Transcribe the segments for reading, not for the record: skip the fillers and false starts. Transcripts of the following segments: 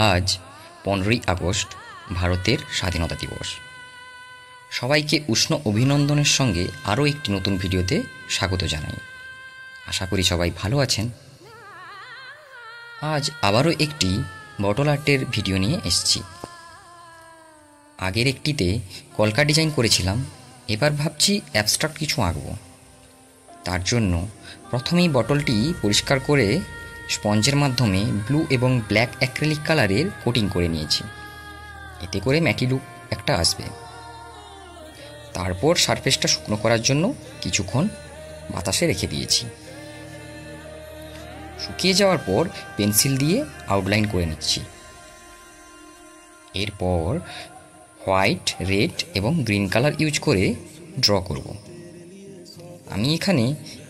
আজ 15ই আগস্ট ভারতের স্বাধীনতা দিবস। সবাইকে উষ্ণ অভিনন্দনের সঙ্গে আরও একটি নতুন ভিডিওতে স্বাগত জানাই। আশা করি সবাই ভালো আছেন। আজ আবারও একটি বটল আর্টের ভিডিও নিয়ে এসেছি। আগের একটিতে কলকা ডিজাইন করেছিলাম, এবার ভাবছি অ্যাবস্ট্রাক্ট কিছু আঁকব। তার জন্য প্রথমেই বটলটি পরিষ্কার করে স্পঞ্জের মাধ্যমে ব্লু এবং ব্ল্যাক অ্যাক্রিলিক কালারের কোটিং করে নিয়েছি, এতে করে ম্যাটি লুক একটা আসবে। তারপর সারফেসটা শুকনো করার জন্য কিছুক্ষণ বাতাসে রেখে দিয়েছি। শুকিয়ে যাওয়ার পর পেন্সিল দিয়ে আউটলাইন করে নিচ্ছি। এরপর হোয়াইট, রেড এবং গ্রিন কালার ইউজ করে ড্র করব। আমি এখানে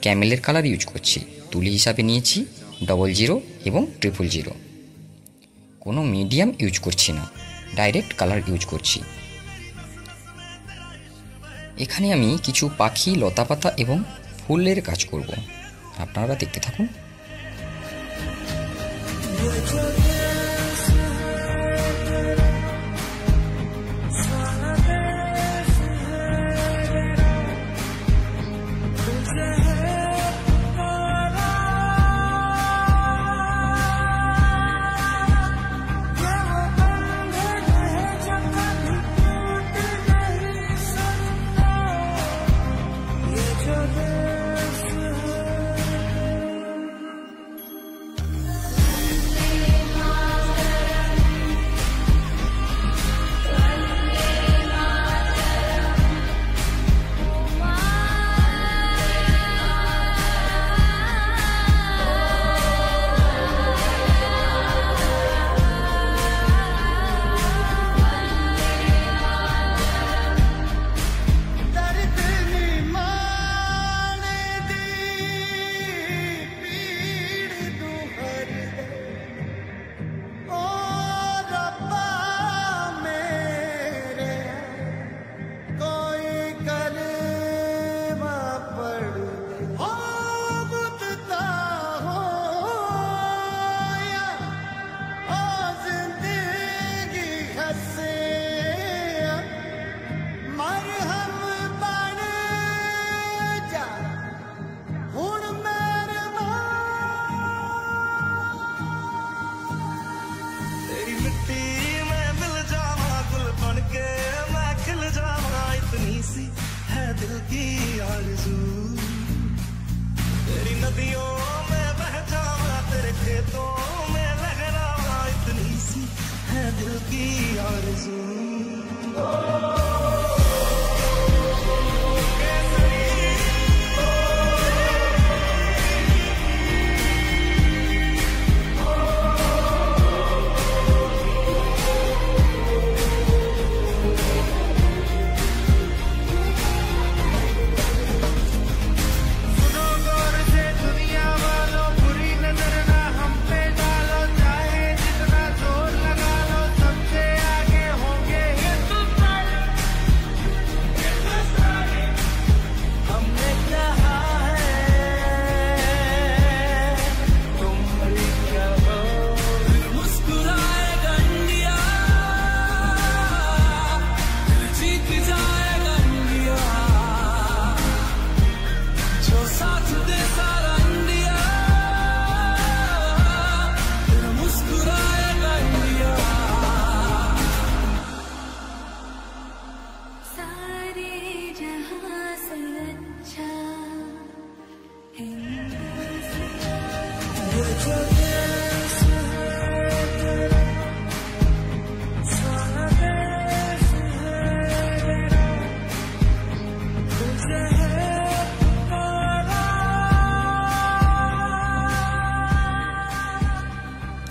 ক্যামেলের কালার ইউজ করছি। তুলি হিসাবে নিয়েছি 00 এবং 000। কোনো মিডিয়াম ইউজ করছি না, ডাইরেক্ট কালার ইউজ করছি। এখানে আমি কিছু পাখি, লতাপাতা এবং ফুলের কাজ করব, আপনারা দেখতে থাকুন। दिल की आरज़ू तेरी नदियों में बह जावा, तेरे खेतों में लहरावा, इतनी सी है दिल की आरज़ू।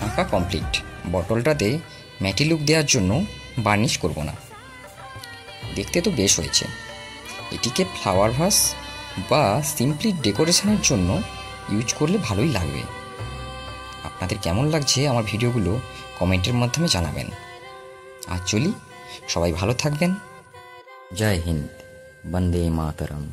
আঁকা কমপ্লিট। বটলটাতে ম্যাটি লুক দেওয়ার জন্য বার্নিশ করব না, দেখতে তো বেশ হয়েছে। এটিকে ফ্লাওয়ার ভাস বা সিম্পলি ডেকোরেশনের জন্য ইউজ করলে ভালোই লাগবে। আপনাদের কেমন লাগছে আমার ভিডিওগুলো কমেন্টের মাধ্যমে জানাবেন। আজ চলি, সবাই ভালো থাকবেন। জয় হিন্দ, বন্দে মাতরম।